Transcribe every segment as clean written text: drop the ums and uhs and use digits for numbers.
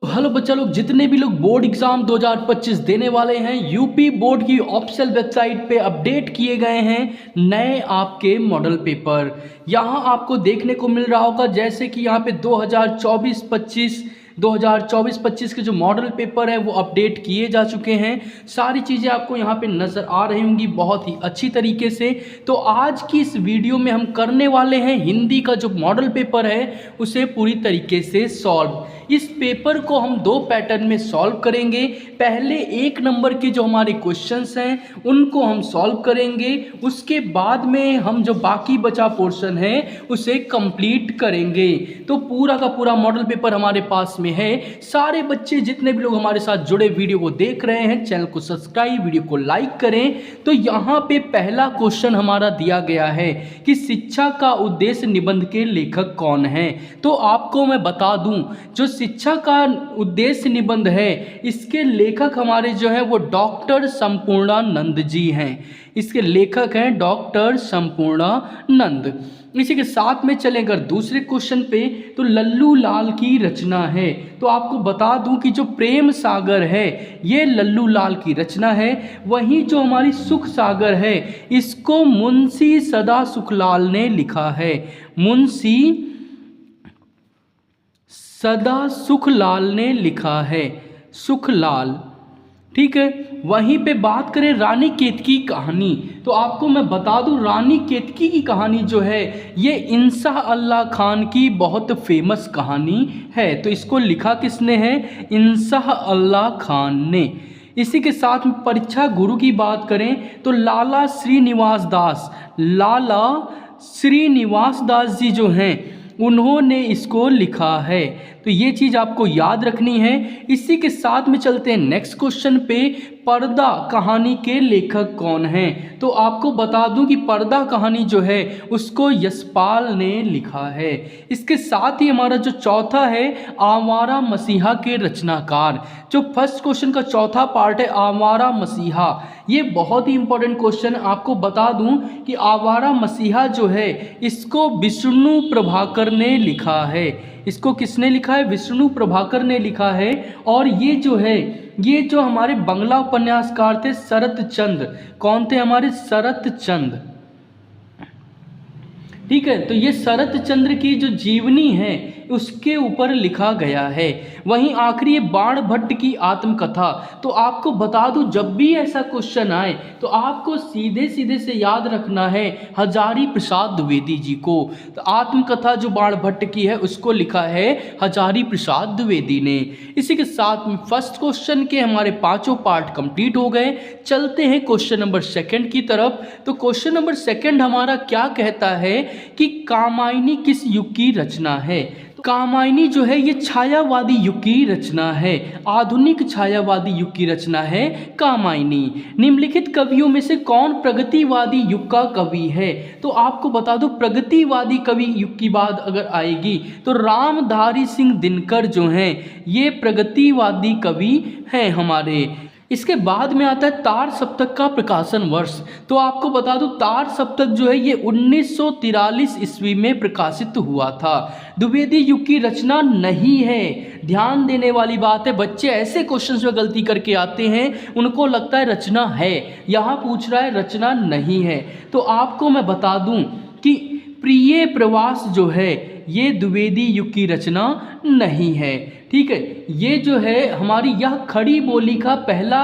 तो हेलो बच्चा लोग, जितने भी लोग बोर्ड एग्जाम 2025 देने वाले हैं, यूपी बोर्ड की ऑफिशियल वेबसाइट पे अपडेट किए गए हैं नए आपके मॉडल पेपर। यहाँ आपको देखने को मिल रहा होगा जैसे कि यहाँ पे 2024-25 के जो मॉडल पेपर है वो अपडेट किए जा चुके हैं। सारी चीज़ें आपको यहाँ पे नज़र आ रही होंगी बहुत ही अच्छी तरीके से। तो आज की इस वीडियो में हम करने वाले हैं हिंदी का जो मॉडल पेपर है उसे पूरी तरीके से सॉल्व। इस पेपर को हम दो पैटर्न में सॉल्व करेंगे। पहले 1 नंबर के जो हमारे क्वेश्चंस हैं उनको हम सॉल्व करेंगे, उसके बाद में हम जो बाकी बचा पोर्शन है उसे कंप्लीट करेंगे। तो पूरा का पूरा मॉडल पेपर हमारे पास में है। सारे बच्चे जितने भी लोग हमारे साथ जुड़े वीडियो को देख रहे हैं, चैनल को सब्सक्राइब, वीडियो को लाइक करें। तो यहाँ पे पहला क्वेश्चन हमारा दिया गया है कि शिक्षा का उद्देश्य निबंध के लेखक कौन है। तो आपको मैं बता दूं, जो शिक्षा का उद्देश्य निबंध है इसके लेखक हमारे जो है वो डॉक्टर संपूर्णानंद जी हैं। इसके लेखक हैं डॉक्टर संपूर्णानंद। इसी के साथ में चलें अगर दूसरे क्वेश्चन पे, तो लल्लू लाल की रचना है। तो आपको बता दूं कि जो प्रेम सागर है ये लल्लू लाल की रचना है। वहीं जो हमारी सुख सागर है इसको मुंशी सदा सुखलाल ने लिखा है। मुंशी सदा सुखलाल ने लिखा है, सुखलाल। ठीक है। वहीं पे बात करें रानी केतकी की कहानी, तो आपको मैं बता दूं रानी केतकी की कहानी जो है ये इंसाह अल्लाह खान की बहुत फेमस कहानी है। तो इसको लिखा किसने है? इंसाह अल्लाह खान ने। इसी के साथ में परीक्षा गुरु की बात करें तो लाला श्रीनिवास दास, लाला श्रीनिवास दास जी जो हैं उन्होंने इसको लिखा है। तो ये चीज़ आपको याद रखनी है। इसी के साथ में चलते हैं नेक्स्ट क्वेश्चन पे, पर्दा कहानी के लेखक कौन हैं। तो आपको बता दूं कि पर्दा कहानी जो है उसको यशपाल ने लिखा है। इसके साथ ही हमारा जो चौथा है आवारा मसीहा के रचनाकार। जो फर्स्ट क्वेश्चन का चौथा पार्ट है आवारा मसीहा, ये बहुत ही इंपॉर्टेंट क्वेश्चन। आपको बता दूं कि आवारा मसीहा जो है इसको विष्णु प्रभाकर ने लिखा है। इसको किसने लिखा है? विष्णु प्रभाकर ने लिखा है। और ये जो है ये जो हमारे बंगला उपन्यासकार थे शरत चंद्र। कौन थे हमारे? शरत चंद्र। ठीक है। तो ये शरत चंद्र की जो जीवनी है उसके ऊपर लिखा गया है। वहीं आखिरी ये बाण भट्ट की आत्मकथा। तो आपको बता दूं जब भी ऐसा क्वेश्चन आए तो आपको सीधे सीधे से याद रखना है हजारी प्रसाद द्विवेदी जी को। तो आत्मकथा जो बाण भट्ट की है उसको लिखा है हजारी प्रसाद द्विवेदी ने। इसी के साथ में फर्स्ट क्वेश्चन के हमारे पांचों पार्ट कंप्लीट हो गए। चलते हैं क्वेश्चन नंबर 2 की तरफ। तो क्वेश्चन नंबर 2 हमारा क्या कहता है कि कामायनी किस युग की रचना है। कामायनी जो है ये छायावादी युग की रचना है, आधुनिक छायावादी युग की रचना है कामायनी। निम्नलिखित कवियों में से कौन प्रगतिवादी युग का कवि है। तो आपको बता दो प्रगतिवादी कवि युग की बात अगर आएगी तो रामधारी सिंह दिनकर जो हैं ये प्रगतिवादी कवि हैं हमारे। इसके बाद में आता है तार सप्तक का प्रकाशन वर्ष। तो आपको बता दूं तार सप्तक जो है ये 1943 ईस्वी में प्रकाशित हुआ था। द्विवेदी युग की रचना नहीं है। ध्यान देने वाली बात है, बच्चे ऐसे क्वेश्चंस में गलती करके आते हैं, उनको लगता है रचना है, यहाँ पूछ रहा है रचना नहीं है। तो आपको मैं बता दूं कि प्रिय प्रवास जो है ये द्विवेदी युग की रचना नहीं है। ठीक है। ये जो है हमारी यह खड़ी बोली का पहला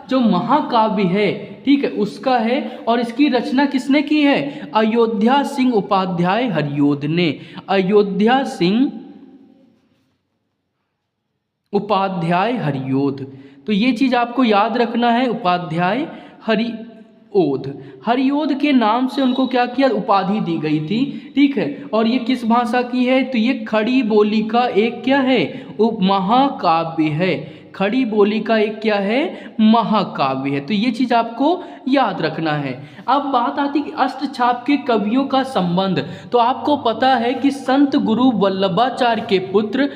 जो महाकाव्य है, ठीक है, उसका है। और इसकी रचना किसने की है? अयोध्या सिंह उपाध्याय हरियोध ने। अयोध्या सिंह उपाध्याय हरियोध। तो ये चीज़ आपको याद रखना है, उपाध्याय हरियोध के नाम से उनको क्या किया? उपाधि दी गई थी। ठीक है। और ये किस भाषा की है? तो ये खड़ी बोली का एक क्या है? महाकाव्य है। खड़ी बोली का एक क्या है? महाकाव्य है। तो ये चीज़ आपको याद रखना है। अब बात आती है कि अष्टछाप के कवियों का संबंध। तो आपको पता है कि संत गुरु वल्लभाचार्य के पुत्र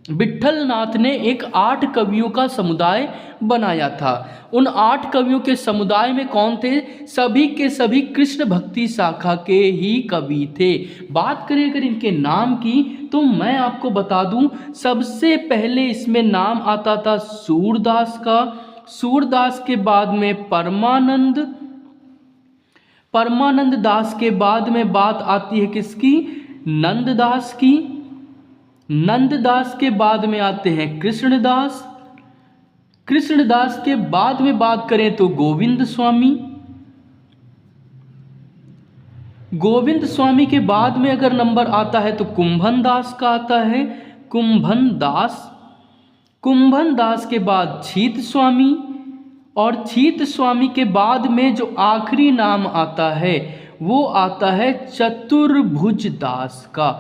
विट्ठल नाथ ने एक 8 कवियों का समुदाय बनाया था। उन 8 कवियों के समुदाय में कौन थे? सभी के सभी कृष्ण भक्ति शाखा के ही कवि थे। बात करें अगर इनके नाम की तो मैं आपको बता दूं, सबसे पहले इसमें नाम आता था सूरदास का। सूरदास के बाद में परमानंद दास के बाद में बात आती है किसकी? नंददास की। नंददास के बाद में आते हैं कृष्णदास। कृष्णदास के बाद में बात करें तो गोविंद स्वामी। गोविंद स्वामी के बाद में अगर नंबर आता है तो कुंभन दास का आता है, कुंभन दास। कुंभन दास के बाद छीत स्वामी, और छीत स्वामी के बाद में जो आखिरी नाम आता है वो आता है चतुर्भुज दास का।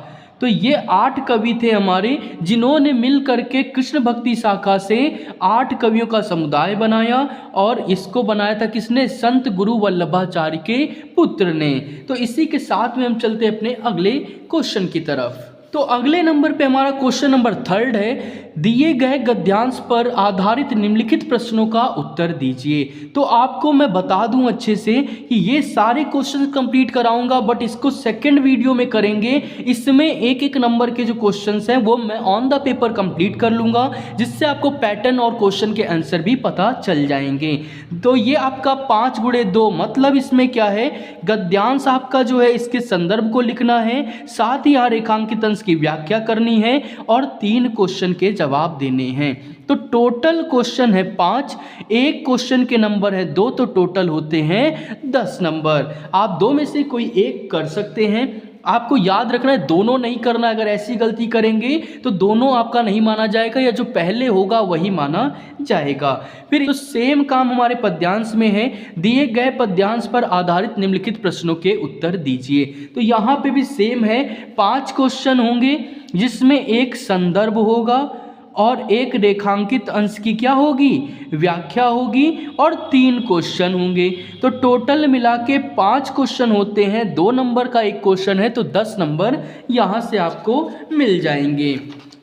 तो ये 8 कवि थे हमारे, जिन्होंने मिल करके कृष्ण भक्ति शाखा से 8 कवियों का समुदाय बनाया, और इसको बनाया था किसने? संत गुरु वल्लभाचार्य के पुत्र ने। तो इसी के साथ में हम चलते हैं अपने अगले क्वेश्चन की तरफ। तो अगले नंबर पे हमारा क्वेश्चन नंबर 3 है, दिए गए गद्यांश पर आधारित निम्नलिखित प्रश्नों का उत्तर दीजिए। तो आपको मैं बता दूं अच्छे से कि ये सारे क्वेश्चन कंप्लीट कराऊंगा, बट इसको सेकंड वीडियो में करेंगे। इसमें एक एक नंबर के जो क्वेश्चंस हैं वो मैं ऑन द पेपर कंप्लीट कर लूंगा, जिससे आपको पैटर्न और क्वेश्चन के आंसर भी पता चल जाएंगे। तो ये आपका 5×2, मतलब इसमें क्या है, गद्यांश आपका जो है इसके संदर्भ को लिखना है, साथ ही यहाँ रेखांकित अंश की व्याख्या करनी है, और 3 क्वेश्चन के जवाब देने हैं। तो टोटल क्वेश्चन है 5, एक क्वेश्चन के नंबर है 2, तो टोटल होते हैं 10 नंबर। आप 2 में से कोई एक कर सकते हैं। आपको याद रखना है दोनों नहीं करना, अगर ऐसी गलती करेंगे तो दोनों आपका नहीं माना जाएगा, या जो पहले होगा वही माना जाएगा। फिर तो सेम काम हमारे पद्यांश में है, दिए गए पद्यांश पर आधारित निम्नलिखित प्रश्नों के उत्तर दीजिए। तो यहाँ पे भी सेम है, 5 क्वेश्चन होंगे जिसमें एक संदर्भ होगा और एक रेखांकित अंश की क्या होगी? व्याख्या होगी, और 3 क्वेश्चन होंगे। तो टोटल मिला के 5 क्वेश्चन होते हैं, 2 नंबर का एक क्वेश्चन है, तो 10 नंबर यहाँ से आपको मिल जाएंगे।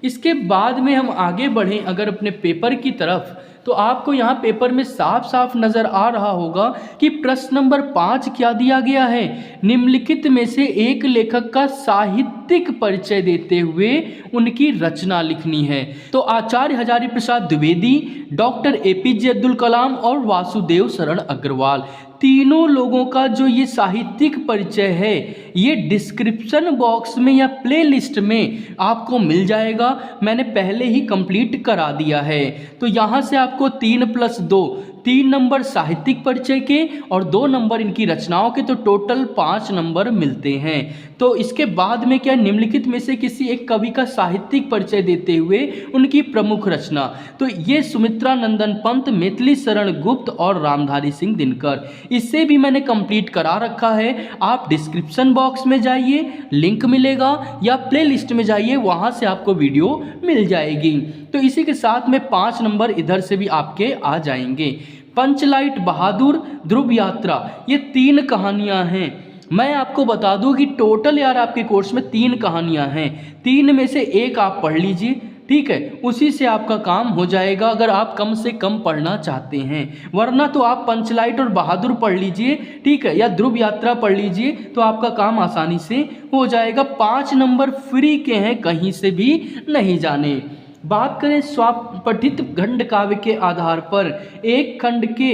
इसके बाद में हम आगे बढ़ें अगर अपने पेपर की तरफ, तो आपको यहाँ पेपर में साफ साफ नज़र आ रहा होगा कि प्रश्न नंबर 5 क्या दिया गया है, निम्नलिखित में से एक लेखक का साहित्यिक परिचय देते हुए उनकी रचना लिखनी है। तो आचार्य हजारी प्रसाद द्विवेदी, डॉक्टर APJ अब्दुल कलाम और वासुदेव शरण अग्रवाल, तीनों लोगों का जो ये साहित्यिक परिचय है ये डिस्क्रिप्शन बॉक्स में या प्लेलिस्ट में आपको मिल जाएगा। मैंने पहले ही कंप्लीट करा दिया है। तो यहाँ से आपको 3+2, 3 नंबर साहित्यिक परिचय के और 2 नंबर इनकी रचनाओं के, तो टोटल 5 नंबर मिलते हैं। तो इसके बाद में क्या, निम्नलिखित में से किसी एक कवि का साहित्यिक परिचय देते हुए उनकी प्रमुख रचना। तो ये सुमित्रा नंदन पंत, मैथिली शरण गुप्त और रामधारी सिंह दिनकर, इससे भी मैंने कंप्लीट करा रखा है। आप डिस्क्रिप्शन बॉक्स में जाइए, लिंक मिलेगा, या प्लेलिस्ट में जाइए, वहाँ से आपको वीडियो मिल जाएगी। तो इसी के साथ में 5 नंबर इधर से भी आपके आ जाएंगे। पंचलाइट बहादुर, ध्रुव यात्रा, ये 3 कहानियाँ हैं। मैं आपको बता दूं कि टोटल यार आपके कोर्स में 3 कहानियाँ हैं, 3 में से एक आप पढ़ लीजिए, ठीक है, उसी से आपका काम हो जाएगा अगर आप कम से कम पढ़ना चाहते हैं। वरना तो आप पंचलाइट और बहादुर पढ़ लीजिए, ठीक है, या ध्रुव यात्रा पढ़ लीजिए, तो आपका काम आसानी से हो जाएगा। 5 नंबर फ्री के हैं, कहीं से भी नहीं जाने। बात करें स्वपठित खंड काव्य के आधार पर एक खंड के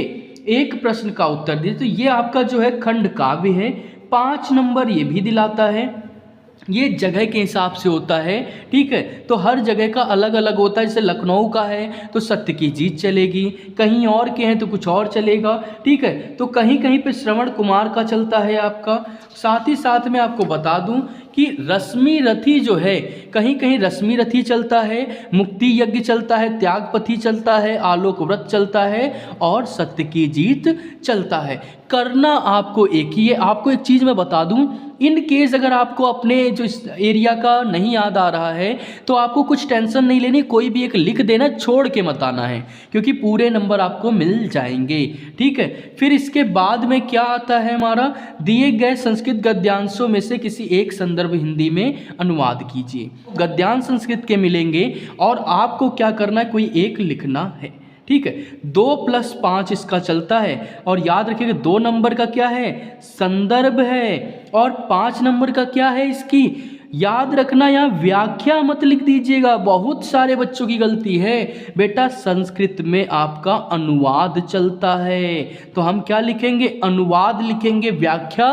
एक प्रश्न का उत्तर दीजिए। तो ये आपका जो है खंड काव्य है, 5 नंबर ये भी दिलाता है। ये जगह के हिसाब से होता है, ठीक है, तो हर जगह का अलग अलग होता है। जैसे लखनऊ का है तो सत्य की जीत चलेगी, कहीं और के हैं तो कुछ और चलेगा, ठीक है। तो कहीं कहीं पे श्रवण कुमार का चलता है आपका। साथ ही साथ में आपको बता दूं कि रश्मि रथी जो है, कहीं कहीं रश्मि रथी चलता है, मुक्ति यज्ञ चलता है, त्यागपथी चलता है, आलोक व्रत चलता है, और सत्य की जीत चलता है। करना आपको एक ही है। आपको एक चीज़ मैं बता दूं, इन केस अगर आपको अपने जो एरिया का नहीं याद आ रहा है तो आपको कुछ टेंशन नहीं लेनी, कोई भी एक लिख देना, छोड़ के मत आना है, क्योंकि पूरे नंबर आपको मिल जाएंगे, ठीक है। फिर इसके बाद में क्या आता है हमारा, दिए गए संस्कृत गद्यांशों में से किसी एक संदर्भ संदर्भ हिंदी में अनुवाद कीजिए। गद्यांश संस्कृत के मिलेंगे और आपको क्या करना है, कोई एक लिखना है। ठीक है, 2 + 5 इसका चलता है। और याद रखिएगा 2 नंबर का क्या है, संदर्भ है, और 5 नंबर का क्या है इसकी, याद रखना यहाँ व्याख्या मत लिख दीजिएगा, बहुत सारे बच्चों की गलती है बेटा। संस्कृत में आपका अनुवाद चलता है, तो हम क्या लिखेंगे, अनुवाद लिखेंगे, व्याख्या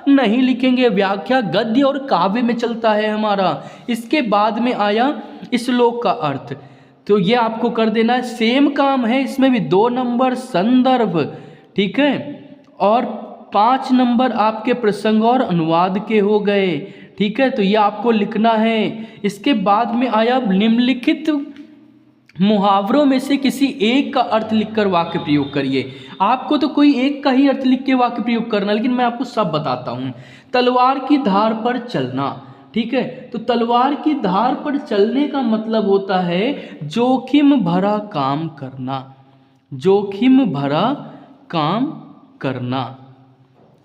नहीं लिखेंगे। व्याख्या गद्य और काव्य में चलता है हमारा। इसके बाद में आया श्लोक का अर्थ, तो ये आपको कर देना है। सेम काम है, इसमें भी 2 नंबर संदर्भ, ठीक है, और 5 नंबर आपके प्रसंग और अनुवाद के हो गए। ठीक है, तो ये आपको लिखना है। इसके बाद में आया निम्नलिखित मुहावरों में से किसी एक का अर्थ लिखकर वाक्य प्रयोग करिए। आपको तो कोई एक का ही अर्थ लिख के वाक्य प्रयोग करना, लेकिन मैं आपको सब बताता हूँ। तलवार की धार पर चलना, ठीक है, तो तलवार की धार पर चलने का मतलब होता है जोखिम भरा काम करना, जोखिम भरा काम करना।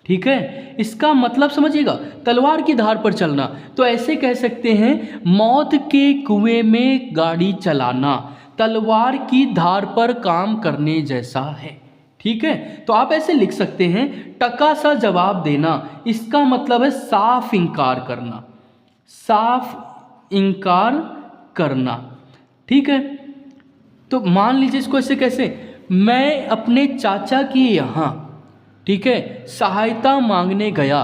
ठीक है, इसका मतलब समझिएगा, तलवार की धार पर चलना, तो ऐसे कह सकते हैं मौत के कुएं में गाड़ी चलाना तलवार की धार पर काम करने जैसा है। ठीक है, तो आप ऐसे लिख सकते हैं टका सा जवाब देना, इसका मतलब है साफ इनकार करना, साफ इनकार करना। ठीक है, तो मान लीजिए इसको ऐसे कैसे, मैं अपने चाचा के यहाँ, ठीक है, सहायता मांगने गया,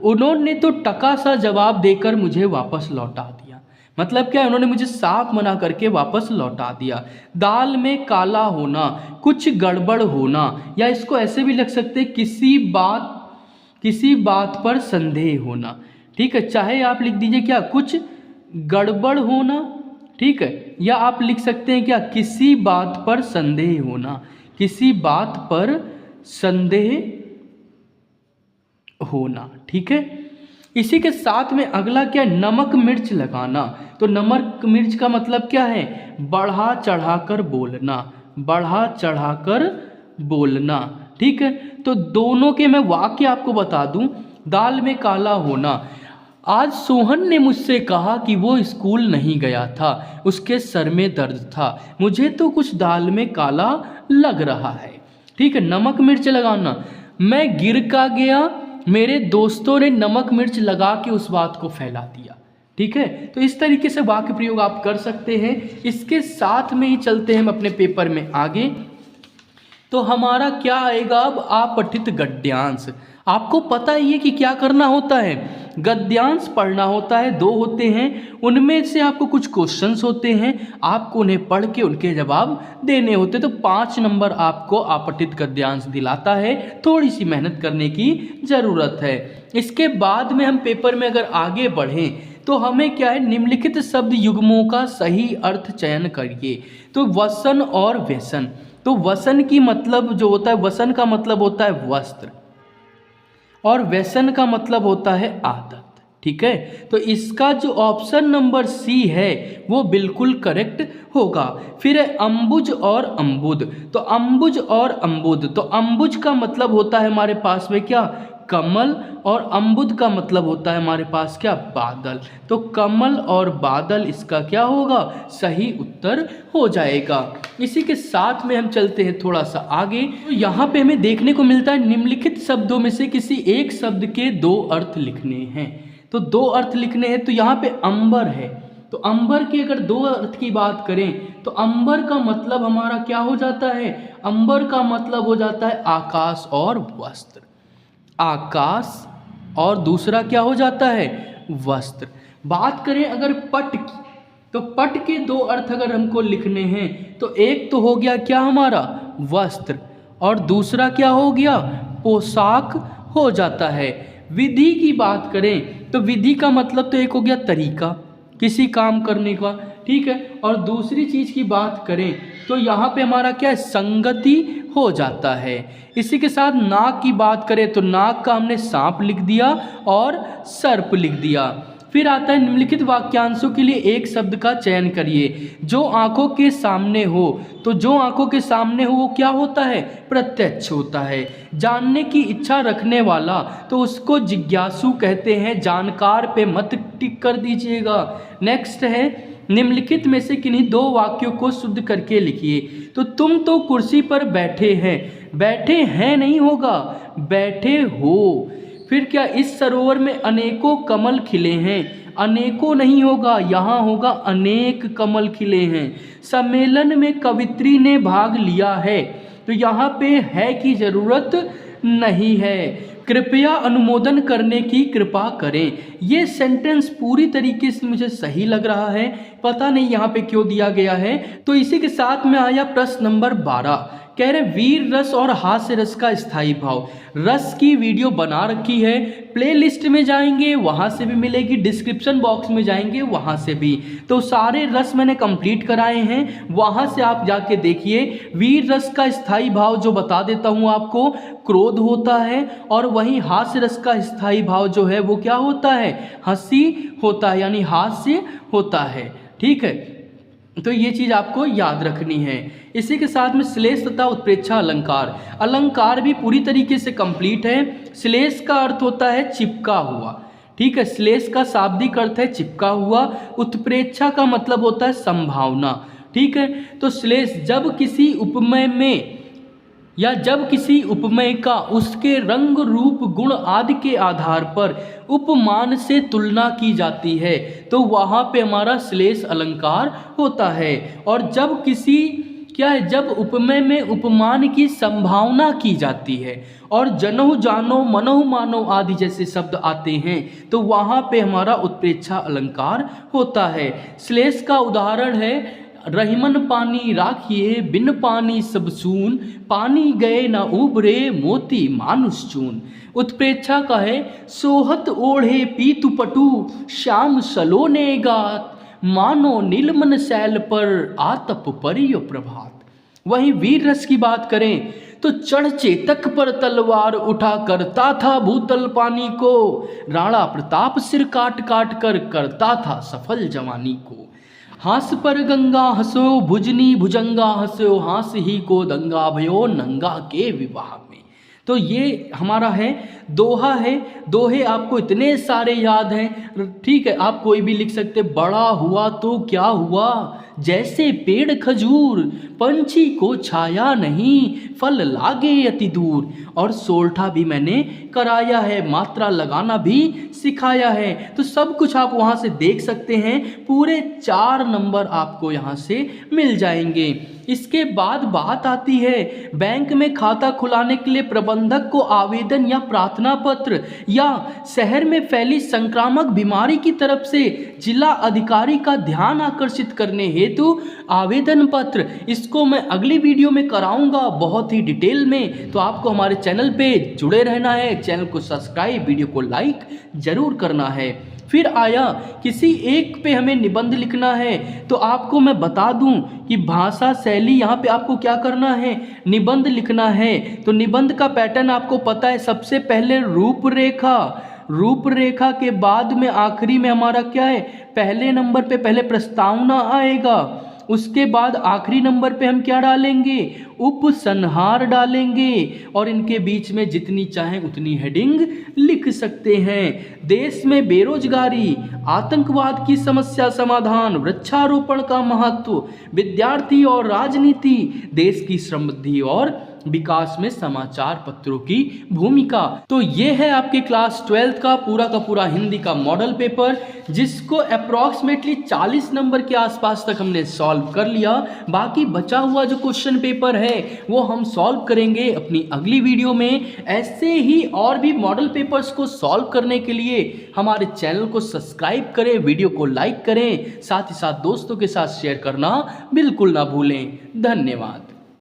उन्होंने तो टका सा जवाब देकर मुझे वापस लौटा दिया। मतलब क्या है, उन्होंने मुझे साफ मना करके वापस लौटा दिया। दाल में काला होना, कुछ गड़बड़ होना, या इसको ऐसे भी लिख सकते हैं किसी बात पर संदेह होना। ठीक है, चाहे आप लिख दीजिए क्या, कुछ गड़बड़ होना, ठीक है, या आप लिख सकते हैं क्या, किसी बात पर संदेह होना, किसी बात पर संदेह होना। ठीक है, इसी के साथ में अगला क्या है, नमक मिर्च लगाना। तो नमक मिर्च का मतलब क्या है, बढ़ा चढ़ाकर बोलना, बढ़ा चढ़ाकर बोलना। ठीक है, तो दोनों के मैं वाक्य आपको बता दूं। दाल में काला होना, आज सोहन ने मुझसे कहा कि वो स्कूल नहीं गया था, उसके सर में दर्द था, मुझे तो कुछ दाल में काला लग रहा है। ठीक है, नमक मिर्च लगाना, मैं गिर का गया, मेरे दोस्तों ने नमक मिर्च लगा के उस बात को फैला दिया। ठीक है, तो इस तरीके से वाक्य प्रयोग आप कर सकते हैं। इसके साथ में ही चलते हैं हम अपने पेपर में आगे। तो हमारा क्या आएगा अब, अपठित गद्यांश। आपको पता ही है कि क्या करना होता है, गद्यांश पढ़ना होता है, 2 होते हैं, उनमें से आपको कुछ क्वेश्चंस होते हैं, आपको उन्हें पढ़ के उनके जवाब देने होते हैं। तो 5 नंबर आपको अपठित गद्यांश दिलाता है, थोड़ी सी मेहनत करने की ज़रूरत है। इसके बाद में हम पेपर में अगर आगे बढ़ें तो हमें क्या है, निम्नलिखित शब्द युग्मों का सही अर्थ चयन करिए। तो वसन और व्यसन, तो वसन की मतलब जो होता है, वसन का मतलब होता है वस्त्र, और व्यसन का मतलब होता है आदत। ठीक है, तो इसका जो ऑप्शन नंबर सी है वो बिल्कुल करेक्ट होगा। फिर है अम्बुज और अम्बुद, तो अम्बुज और अम्बुद, तो अम्बुज का मतलब होता है हमारे पास में क्या, कमल, और अम्बुद का मतलब होता है हमारे पास क्या, बादल। तो कमल और बादल इसका क्या होगा, सही उत्तर हो जाएगा। इसी के साथ में हम चलते हैं थोड़ा सा आगे। तो यहाँ पे हमें देखने को मिलता है निम्नलिखित शब्दों में से किसी एक शब्द के 2 अर्थ लिखने हैं। तो 2 अर्थ लिखने हैं, तो यहाँ पे अंबर है, तो अंबर के अगर 2 अर्थ की बात करें तो अंबर का मतलब हमारा क्या हो जाता है, अंबर का मतलब हो जाता है आकाश और वस्त्र, आकाश और दूसरा क्या हो जाता है, वस्त्र। बात करें अगर पट की, तो पट के 2 अर्थ अगर हमको लिखने हैं तो एक तो हो गया क्या हमारा, वस्त्र, और दूसरा क्या हो गया, पोशाक हो जाता है। विधि की बात करें तो विधि का मतलब तो एक हो गया तरीका किसी काम करने का, ठीक है, और दूसरी चीज़ की बात करें तो यहाँ पे हमारा क्या है, संगति हो जाता है। इसी के साथ नाक की बात करें तो नाक का हमने सांप लिख दिया और सर्प लिख दिया। फिर आता है निम्नलिखित वाक्यांशों के लिए एक शब्द का चयन करिए जो आंखों के सामने हो। तो जो आंखों के सामने हो वो क्या होता है? प्रत्यक्ष होता है। जानने की इच्छा रखने वाला, तो उसको जिज्ञासु कहते हैं। जानकार पे मत टिक कर दीजिएगा। नेक्स्ट है निम्नलिखित में से किन्हीं दो वाक्यों को शुद्ध करके लिखिए। तो तुम तो कुर्सी पर बैठे हैं, बैठे हैं नहीं होगा, बैठे हो। फिर क्या इस सरोवर में अनेकों कमल खिले हैं, अनेकों नहीं होगा, यहाँ होगा अनेक कमल खिले हैं। सम्मेलन में कवित्री ने भाग लिया है, तो यहाँ पे है की जरूरत नहीं है। कृपया अनुमोदन करने की कृपा करें। ये सेंटेंस पूरी तरीके से मुझे सही लग रहा है, पता नहीं यहाँ पे क्यों दिया गया है। तो इसी के साथ में आया प्रश्न नंबर 12। कह रहे वीर रस और हास्य रस का स्थायी भाव। रस की वीडियो बना रखी है, प्लेलिस्ट में जाएंगे वहाँ से भी मिलेगी, डिस्क्रिप्शन बॉक्स में जाएंगे वहाँ से भी। तो सारे रस मैंने कंप्लीट कराए हैं, वहाँ से आप जाके देखिए। वीर रस का स्थायी भाव जो बता देता हूँ आपको, क्रोध होता है। और वहीं हास्य रस का स्थायी भाव जो है वो क्या होता है? हंसी होता है, यानी हास्य होता है। ठीक है, तो ये चीज़ आपको याद रखनी है। इसी के साथ में श्लेष तथा उत्प्रेक्षा अलंकार। अलंकार भी पूरी तरीके से कंप्लीट है। श्लेष का अर्थ होता है चिपका हुआ। ठीक है, श्लेष का शाब्दिक अर्थ है चिपका हुआ। उत्प्रेक्षा का मतलब होता है संभावना। ठीक है, तो श्लेष जब किसी उपमेय में या जब किसी उपमेय का उसके रंग रूप गुण आदि के आधार पर उपमान से तुलना की जाती है तो वहाँ पे हमारा श्लेष अलंकार होता है। और जब किसी क्या है, जब उपमेय में उपमान की संभावना की जाती है और जनहु जानो मनहु मानो आदि जैसे शब्द आते हैं तो वहाँ पे हमारा उत्प्रेक्षा अलंकार होता है। श्लेष का उदाहरण है रहीमन पानी राखिए बिन पानी सब सून, पानी गए न उबरे मोती मानुष चून। उत्प्रेक्षा का है सोहत ओढ़े पीतु पटु श्याम सलोने गात, मानो नीलमन शैल पर आतप परियो प्रभात। वहीं वीर रस की बात करें तो चढ़ चेतक पर तलवार उठा करता था भूतल पानी को, राणा प्रताप सिर काट काट कर करता था सफल जवानी को। हास पर गंगा हंसो भुजनी भुजंगा हंसो, हास ही को दंगा भयो नंगा के विवाह में। तो ये हमारा है दोहा है। दोहे आपको इतने सारे याद हैं, ठीक है, आप कोई भी लिख सकते। बड़ा हुआ तो क्या हुआ, जैसे पेड़ खजूर, पंछी को छाया नहीं, फल लागे अति दूर। और सोल्ठा भी मैंने कराया है, मात्रा लगाना भी सिखाया है। तो सब कुछ आप वहाँ से देख सकते हैं। पूरे 4 नंबर आपको यहाँ से मिल जाएंगे। इसके बाद बात आती है बैंक में खाता खुलाने के लिए प्रबंधक को आवेदन या प्रार्थना पत्र या शहर में फैली संक्रामक बीमारी की तरफ से जिला अधिकारी का ध्यान आकर्षित करने हेतु आवेदन पत्र। इसको मैं अगली वीडियो में कराऊंगा बहुत ही डिटेल में। तो आपको हमारे चैनल पे जुड़े रहना है, चैनल को सब्सक्राइब, वीडियो को लाइक जरूर करना है। फिर आया किसी एक पे हमें निबंध लिखना है, तो आपको मैं बता दूं कि भाषा शैली यहाँ पे आपको क्या करना है, निबंध लिखना है। तो निबंध का पैटर्न आपको पता है, सबसे पहले रूपरेखा, रूपरेखा के बाद में आखिरी में हमारा क्या है, पहले नंबर पे पहले प्रस्तावना आएगा, उसके बाद आखिरी नंबर पे हम क्या डालेंगे, उपसंहार डालेंगे, और इनके बीच में जितनी चाहें उतनी हेडिंग लिख सकते हैं। देश में बेरोजगारी, आतंकवाद की समस्या समाधान, वृक्षारोपण का महत्व, विद्यार्थी और राजनीति, देश की समृद्धि और विकास में समाचार पत्रों की भूमिका। तो ये है आपके क्लास 12th का पूरा हिंदी का मॉडल पेपर, जिसको अप्रॉक्सीमेटली 40 नंबर के आसपास तक हमने सॉल्व कर लिया। बाकी बचा हुआ जो क्वेश्चन पेपर है वो हम सॉल्व करेंगे अपनी अगली वीडियो में। ऐसे ही और भी मॉडल पेपर्स को सॉल्व करने के लिए हमारे चैनल को सब्सक्राइब करें, वीडियो को लाइक करें, साथ ही साथ दोस्तों के साथ शेयर करना बिल्कुल ना भूलें। धन्यवाद।